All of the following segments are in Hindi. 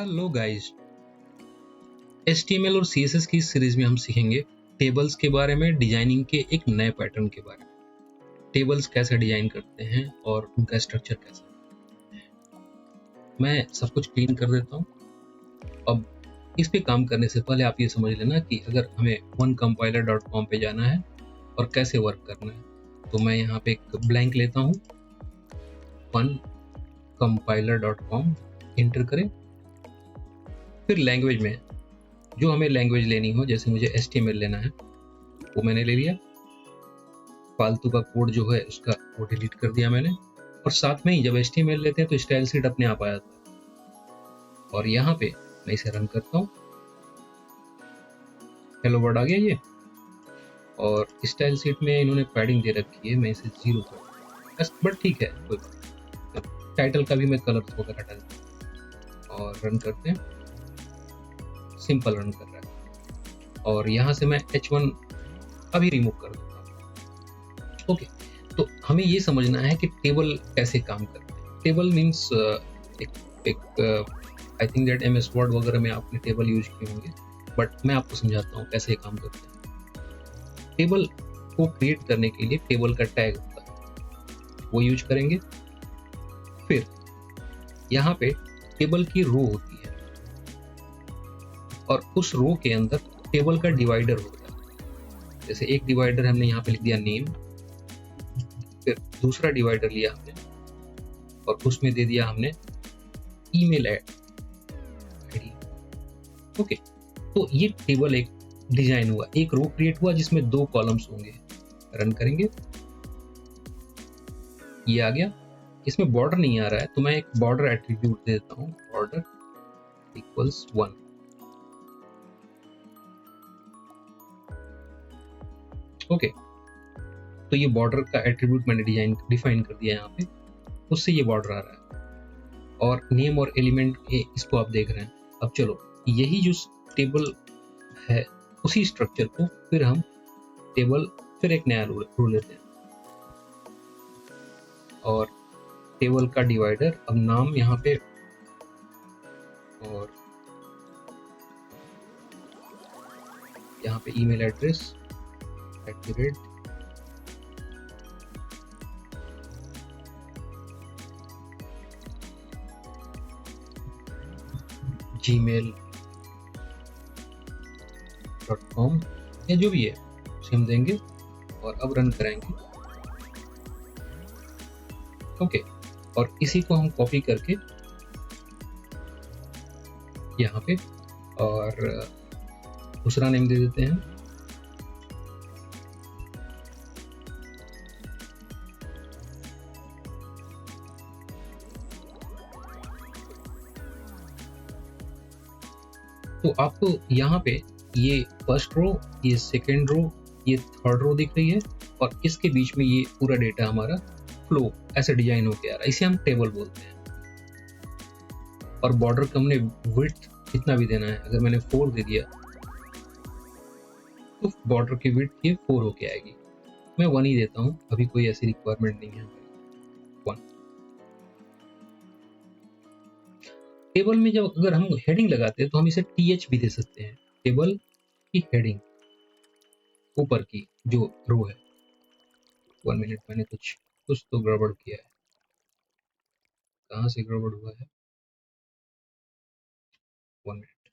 हेलो गाइस, HTML और CSS की सीरीज में हम सीखेंगे टेबल्स के बारे में, डिजाइनिंग के एक नए पैटर्न के बारे में। टेबल्स कैसे डिजाइन करते हैं और उनका स्ट्रक्चर कैसा है। मैं सब कुछ क्लीन कर देता हूँ। अब इस पे काम करने से पहले आप ये समझ लेना कि अगर हमें onecompiler.com पे जाना है और कैसे वर्क करना है, तो मैं यहाँ पे एक ब्लैंक लेता हूँ, onecompiler.com एंटर करें। फिर लैंग्वेज में जो हमें लैंग्वेज लेनी हो, जैसे मुझे HTML लेना है वो मैंने ले लिया। फालतू का कोड जो है उसका वो डिलीट कर दिया मैंने, और साथ में ही जब HTML लेते हैं तो स्टाइल शीट अपने आप आ जाता है। और यहाँ पे मैं इसे रन करता हूँ, हेलो वर्ड आ गया ये। और स्टाइल शीट में इन्होंने पैडिंग दे रखी है, मैं इसे 0 कर बस, बट ठीक है, कोई टाइटल का भी मैं कलर वगैरह हटा देता हूँ और रन करते हैं। सिंपल रन कर रहा है और यहाँ से मैं H1 अभी रिमूव कर दूंगा। ओके, तो हमें ये समझना है कि टेबल कैसे काम करते हैं। Table means I think that MS word वगैरह में आपने टेबल यूज किए होंगे, बट मैं आपको समझाता हूँ कैसे काम करते हैं। टेबल को क्रिएट करने के लिए टेबल का टैग होता है, वो यूज करेंगे। फिर यहाँ पे टेबल की रो होती है और उस रो के अंदर टेबल का डिवाइडर होता है। जैसे एक डिवाइडर हमने यहाँ पे लिख दिया नेम, फिर दूसरा डिवाइडर लिया हमने और उसमें दे दिया हमने ईमेल आईडी। ओके, तो ये टेबल एक डिजाइन हुआ, एक रो क्रिएट हुआ जिसमें 2 कॉलम्स होंगे। रन करेंगे, ये आ गया। इसमें बॉर्डर नहीं आ रहा है तो मैं एक बॉर्डर एट्रीब्यूट दे देता हूँ, बॉर्डर इक्वल्स 1। ओके, तो ये बॉर्डर का एट्रीब्यूट मैंने डिफाइन कर दिया यहाँ पे, उससे ये बॉर्डर आ रहा है। और नेम और एलिमेंट इसको आप देख रहे हैं। अब चलो, यही जो टेबल है उसी स्ट्रक्चर को फिर हम टेबल फिर एक नया रो लेते हैं और टेबल का डिवाइडर, अब नाम यहाँ पे और यहाँ पे ईमेल एड्रेस gmail.com या जो भी है उसे हम देंगे और अब रन कराएंगे। ओके, और इसी को हम कॉपी करके यहाँ पे और दूसरा नेम दे देते हैं। तो आपको यहाँ पे ये फर्स्ट रो, ये सेकेंड रो, ये थर्ड रो दिख रही है और इसके बीच में ये पूरा डेटा हमारा फ्लो ऐसे डिजाइन होके आ रहा है, इसे हम टेबल बोलते हैं। और बॉर्डर का हमने विड्थ कितना भी देना है, अगर मैंने 4 दे दिया तो बॉर्डर की विड्थ ये 4 होके आएगी। मैं 1 ही देता हूँ, अभी कोई ऐसी रिक्वायरमेंट नहीं है। 1 टेबल में जब अगर हम हेडिंग लगाते हैं तो हम इसे TH भी दे सकते हैं, टेबल की हेडिंग ऊपर की जो रो है। 1 मिनट, मैंने कुछ तो गड़बड़ किया है, कहाँ से गड़बड़ हुआ है। 1 मिनट,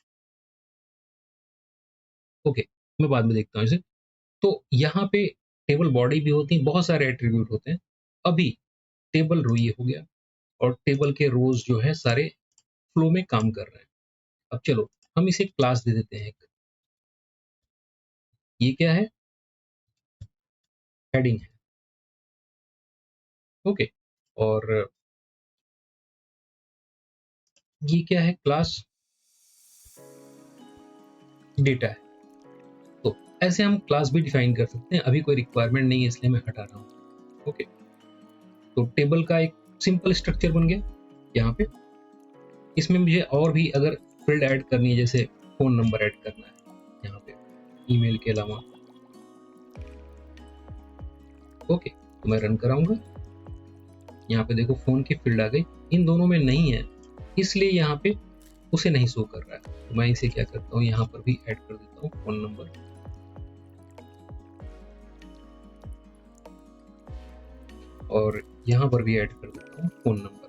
ओके, मैं बाद में देखता हूँ इसे। तो यहाँ पे टेबल बॉडी भी होती है, बहुत सारे एट्रीब्यूट होते हैं। अभी टेबल रो ये हो गया और टेबल के रोज जो है सारे फ्लो में काम कर रहे हैं। अब चलो हम इसे क्लास दे देते हैं। ये क्या है? हेडिंग है। ओके, और ये क्या है? क्लास डेटा है। तो ऐसे हम क्लास भी डिफाइन कर सकते हैं, अभी कोई रिक्वायरमेंट नहीं है इसलिए मैं हटा रहा हूँ। ओके, तो टेबल का एक सिंपल स्ट्रक्चर बन गया। यहाँ पे इसमें मुझे और भी अगर फील्ड ऐड करनी है, जैसे फोन नंबर ऐड करना है यहाँ पे ईमेल के अलावा। ओके, तो मैं रन कराऊंगा। यहाँ पे देखो फोन की फील्ड आ गई, इन दोनों में नहीं है इसलिए यहाँ पे उसे नहीं शो कर रहा है। तो मैं इसे क्या करता हूँ, यहाँ पर भी ऐड कर देता हूँ फोन नंबर, और यहाँ पर भी ऐड कर देता हूँ फोन नंबर।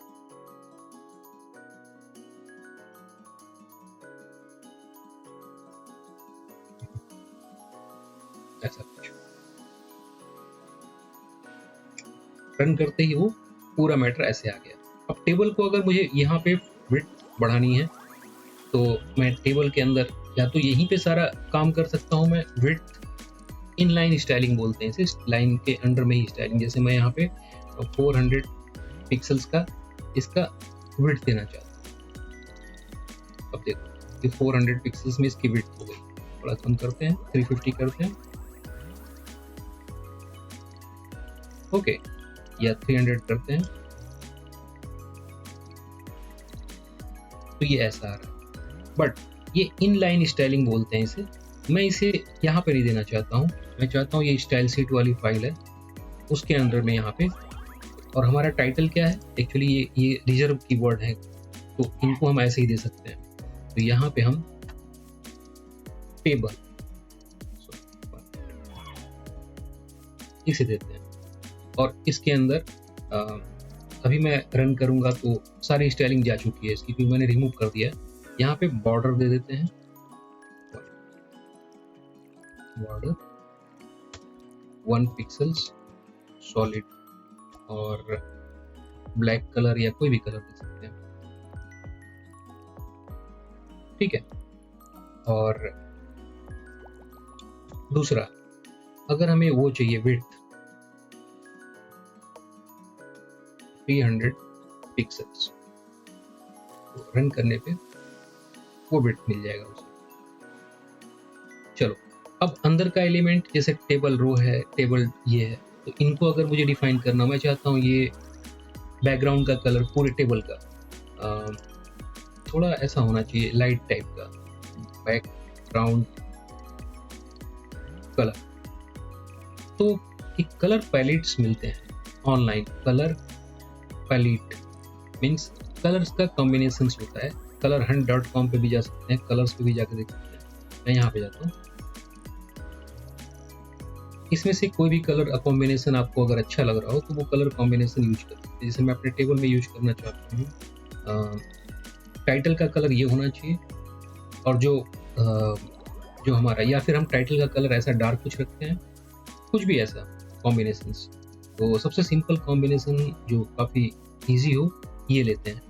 ऐसा कुछ रन करते ही वो पूरा मैटर ऐसे आ गया। अब टेबल को अगर मुझे यहाँ पे विड्थ बढ़ानी है तो मैं टेबल के अंदर या तो यहीं पे सारा काम कर सकता हूँ मैं। विड्थ इनलाइन स्टाइलिंग बोलते हैं इसे, लाइन के अंडर में ही स्टाइलिंग। जैसे मैं यहाँ पे 400 पिक्सल्स का इसका विड्थ देना चाहता हूँ। अब देखो ये 400 पिक्सल्स में इसकी विड्थ हो गई। थोड़ा कम करते हैं, 350 करते हैं, ओके, या 300 करते हैं, तो ये ऐसा आ रहा है। बट ये इनलाइन स्टाइलिंग बोलते हैं इसे। मैं इसे यहाँ पे नहीं देना चाहता हूँ। मैं चाहता हूँ ये स्टाइल शीट वाली फाइल है उसके अंदर में यहाँ पे, और हमारा टाइटल क्या है, एक्चुअली ये रिजर्व कीवर्ड है, तो इनको हम ऐसे ही दे सकते हैं। तो यहाँ पे हम टेबल इसे देते हैं, और इसके अंदर अभी मैं रन करूंगा तो सारी स्टाइलिंग जा चुकी है इसकी, क्योंकि मैंने रिमूव कर दिया है। यहाँ पे बॉर्डर दे देते हैं, बॉर्डर 1 पिक्सल्स सॉलिड, और ब्लैक कलर या कोई भी कलर दे सकते हैं, ठीक है। और दूसरा, अगर हमें वो चाहिए विड्थ 300 पिक्सल्स, तो रन करने पे वो विड्थ मिल जाएगा उसे। चलो, अब अंदर का एलिमेंट जैसे टेबल रो है, टेबल ये है, तो इनको अगर मुझे डिफाइन करना, मैं चाहता हूँ ये बैकग्राउंड का कलर पूरे टेबल का थोड़ा ऐसा होना चाहिए, लाइट टाइप का बैकग्राउंड कलर। तो एक कलर पैलेट्स मिलते हैं online. Colour palette means colours का कॉम्बिनेशन होता है। colorhunt.com पे भी जा सकते हैं, कलर्स पे भी जाकर देख सकते हैं। मैं यहाँ पे जाता हूँ, इसमें से कोई भी कलर कॉम्बिनेशन आपको अगर अच्छा लग रहा हो तो वो कलर कॉम्बिनेशन यूज कर सकते हैं। जैसे मैं अपने टेबल में यूज करना चाहता हूँ, टाइटल का कलर ये होना चाहिए, और जो हमारा, या फिर हम टाइटल का कलर ऐसा डार्क कुछ रखते हैं, कुछ भी ऐसा कॉम्बिनेशन। तो सबसे सिंपल कॉम्बिनेशन जो काफ़ी इजी हो ये लेते हैं।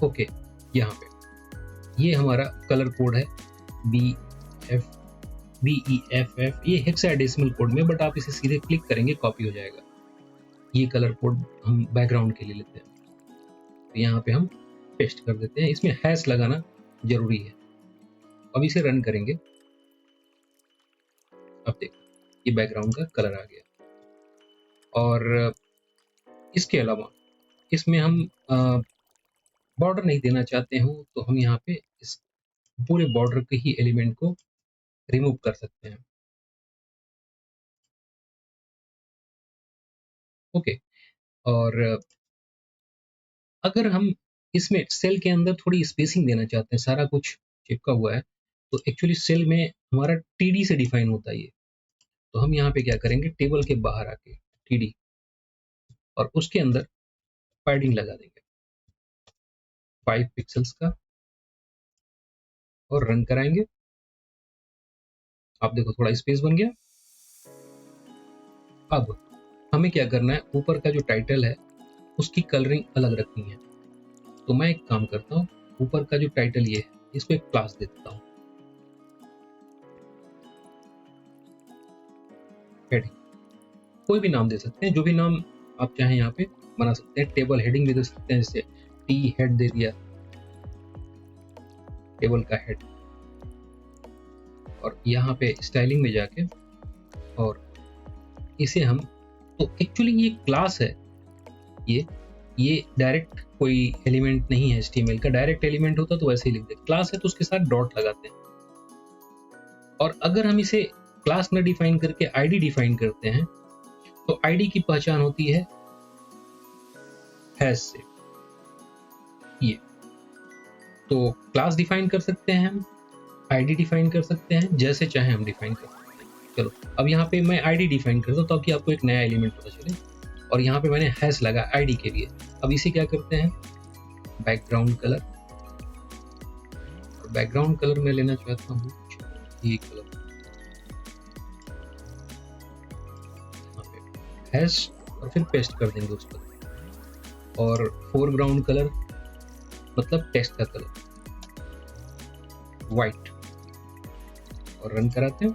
ओके, यहाँ पे ये हमारा कलर कोड है BEFF, ये हेक्साडेसिमल कोड में, बट आप इसे सीधे क्लिक करेंगे कॉपी हो जाएगा। ये कलर कोड हम बैकग्राउंड के लिए लेते हैं, तो यहाँ पे हम पेस्ट कर देते हैं। इसमें हैश लगाना जरूरी है। अब इसे रन करेंगे, अब देखो ये बैकग्राउंड का कलर आ गया। और इसके अलावा इसमें हम बॉर्डर नहीं देना चाहते हो तो हम यहाँ पे इस पूरे बॉर्डर के ही एलिमेंट को रिमूव कर सकते हैं, ओके। और अगर हम इसमें सेल के अंदर थोड़ी स्पेसिंग देना चाहते हैं, सारा कुछ चिपका हुआ है, तो एक्चुअली सेल में हमारा TD से डिफाइन होता है ये। तो हम यहाँ पे क्या करेंगे, टेबल के बाहर आके TD, और उसके अंदर पैडिंग लगा देंगे 5 पिक्सल्स का, और रन कराएंगे। आप देखो थोड़ा स्पेस बन गया। अब हमें क्या करना है, ऊपर का जो टाइटल है उसकी कलरिंग अलग रखनी है। तो मैं एक काम करता हूँ, ऊपर का जो टाइटल ये है इस पे क्लास दे देता हूँ, हेडिंग, कोई भी नाम दे सकते हैं, जो भी नाम आप चाहें यहाँ पे बना सकते हैं। टेबल हेडिंग भी दे सकते हैं, जैसे टी हेड दे दिया, टेबल का हेड। और यहाँ पे स्टाइलिंग में जाके और इसे हम, तो एक्चुअली ये क्लास है, ये डायरेक्ट कोई एलिमेंट नहीं है HTML का। डायरेक्ट एलिमेंट होता तो वैसे ही लिख देते, क्लास है तो उसके साथ डॉट लगाते हैं। और अगर हम इसे क्लास न डिफाइन करके ID डिफाइन करते हैं तो ID की पहचान होती है हैश से, ये तो क्लास डिफाइन कर सकते हैं हम, आईडी डिफाइन कर सकते हैं, जैसे चाहे हम डिफाइन कर सकते हैं। चलो अब यहाँ पे मैं आईडी डिफाइन करता हूँ ताकि आपको एक नया एलिमेंट पता चले, और यहाँ पे मैंने हैश लगा आईडी के लिए। अब इसे क्या करते हैं, बैकग्राउंड कलर, और बैकग्राउंड कलर मैं लेना चाहता हूँ ये कलर, हैश और फिर पेस्ट कर देंगे उस पर, और फोरग्राउंड कलर मतलब टेक्स्ट का कलर वाइट, और रन कराते हैं।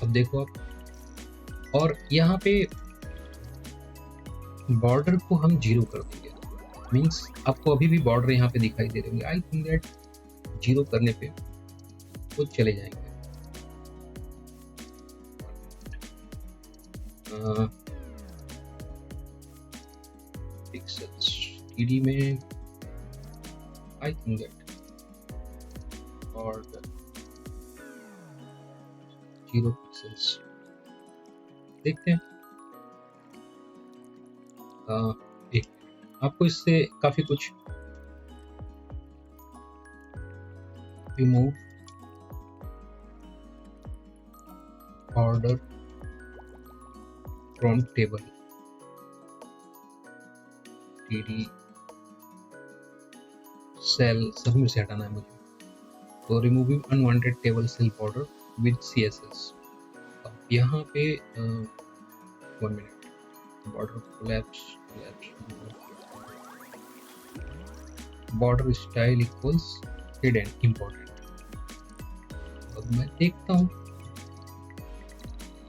अब देखो आप, और यहाँ पे बॉर्डर को हम 0 कर देंगे, मीन्स आपको अभी भी बॉर्डर यहाँ पे दिखाई दे रहे होंगे। आई थिंक दैट 0 करने पे वो चले जाएंगे। पिक्सेल्स टीडी में I think that border 0 pixels देखते हैं। एक आपको इससे काफी कुछ remove order from table TD cell सब में से हटाना है मुझे, तो removing unwanted table cell border with CSS. अब यहाँ पे 1 minute, border collapse border style equals hidden important. अब मैं देखता हूँ,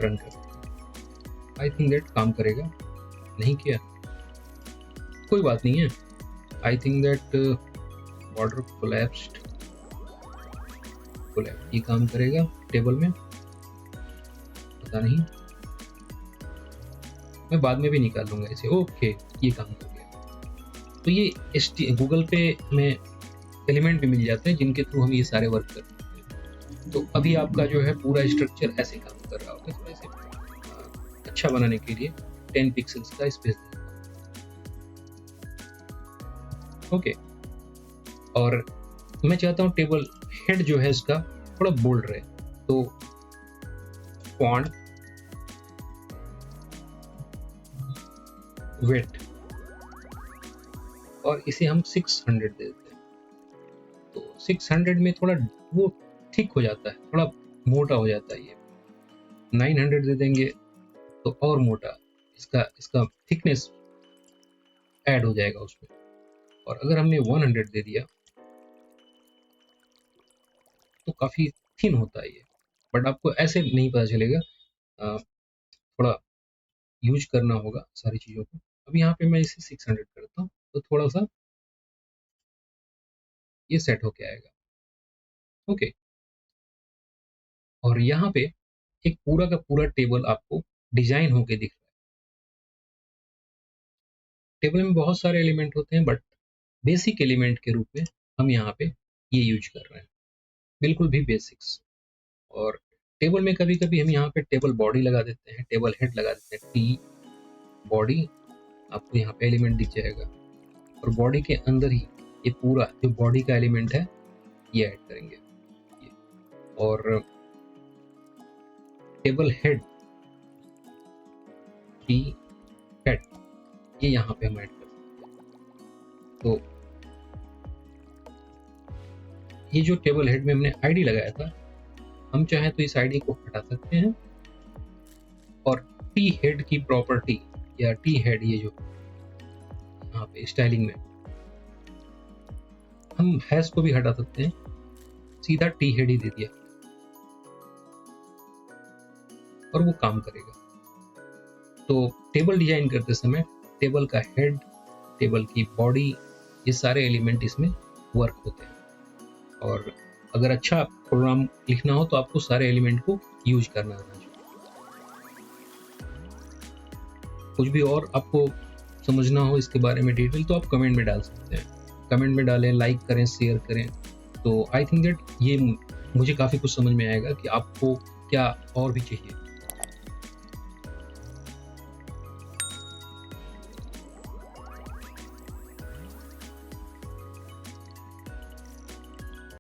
रन कर, आई थिंक दैट काम करेगा, नहीं किया कोई बात नहीं है। आई थिंक दैट बॉर्डर कोलैप्स्ड, ये काम करेगा टेबल में, पता नहीं, मैं बाद में भी निकाल लूंगा इसे। ओके ये काम कर गया। तो ये गूगल पे हमें एलिमेंट भी मिल जाते हैं जिनके थ्रू हम ये सारे वर्क कर सकते हैं। तो अभी आपका जो है पूरा स्ट्रक्चर ऐसे काम कर रहा होगा। थोड़ा से अच्छा बनाने के लिए 10 पिक्सल्स का स्पेस देना। ओके, और मैं चाहता हूँ टेबल हेड जो है इसका थोड़ा बोल्ड रहे, तो फॉन्ट वेट, और इसे हम 600 दे देते हैं। तो 600 में थोड़ा वो ठीक हो जाता है, थोड़ा मोटा हो जाता है। ये 900 दे देंगे तो और मोटा, इसका थिकनेस ऐड हो जाएगा उसमें। और अगर हमने 100 दे दिया तो काफी थिन होता है ये, बट आपको ऐसे नहीं पता चलेगा, थोड़ा यूज करना होगा सारी चीजों को। अब यहाँ पे मैं इसे 600 करता हूँ तो थोड़ा सा ये सेट होके आएगा। ओके, और यहाँ पे एक पूरा का पूरा टेबल आपको डिजाइन होके दिख रहा है। टेबल में बहुत सारे एलिमेंट होते हैं, बट बेसिक एलिमेंट के रूप में हम यहाँ पे ये यूज कर रहे हैं, बिल्कुल भी बेसिक्स। और टेबल में कभी कभी हम यहाँ पे टेबल बॉडी लगा देते हैं, टेबल हेड लगा देते हैं, टी बॉडी, आपको यहाँ पे एलिमेंट दिख जाएगा। और बॉडी के अंदर ही ये पूरा जो बॉडी का एलिमेंट है ये ऐड करेंगे ये। और टेबल हेड, टी हेड, ये यहाँ पे हम ऐड कर सकते हैं। तो ये जो टेबल हेड में हमने आईडी लगाया था, हम चाहे तो इस आईडी को हटा सकते हैं, और टी हेड की प्रॉपर्टी या टी हेड, ये जो यहाँ पे स्टाइलिंग में हम हैश को भी हटा सकते हैं, सीधा टी हेड ही दे दिया और वो काम करेगा। तो टेबल डिजाइन करते समय टेबल का हेड, टेबल की बॉडी, ये सारे एलिमेंट इसमें वर्क होते हैं। और अगर अच्छा प्रोग्राम लिखना हो तो आपको सारे एलिमेंट को यूज करना आना चाहिए। कुछ भी और आपको समझना हो इसके बारे में डिटेल तो आप कमेंट में डाल सकते हैं, कमेंट में डालें, लाइक करें, शेयर करें। तो आई थिंक दैट ये मुझे काफ़ी कुछ समझ में आएगा कि आपको क्या और भी चाहिए।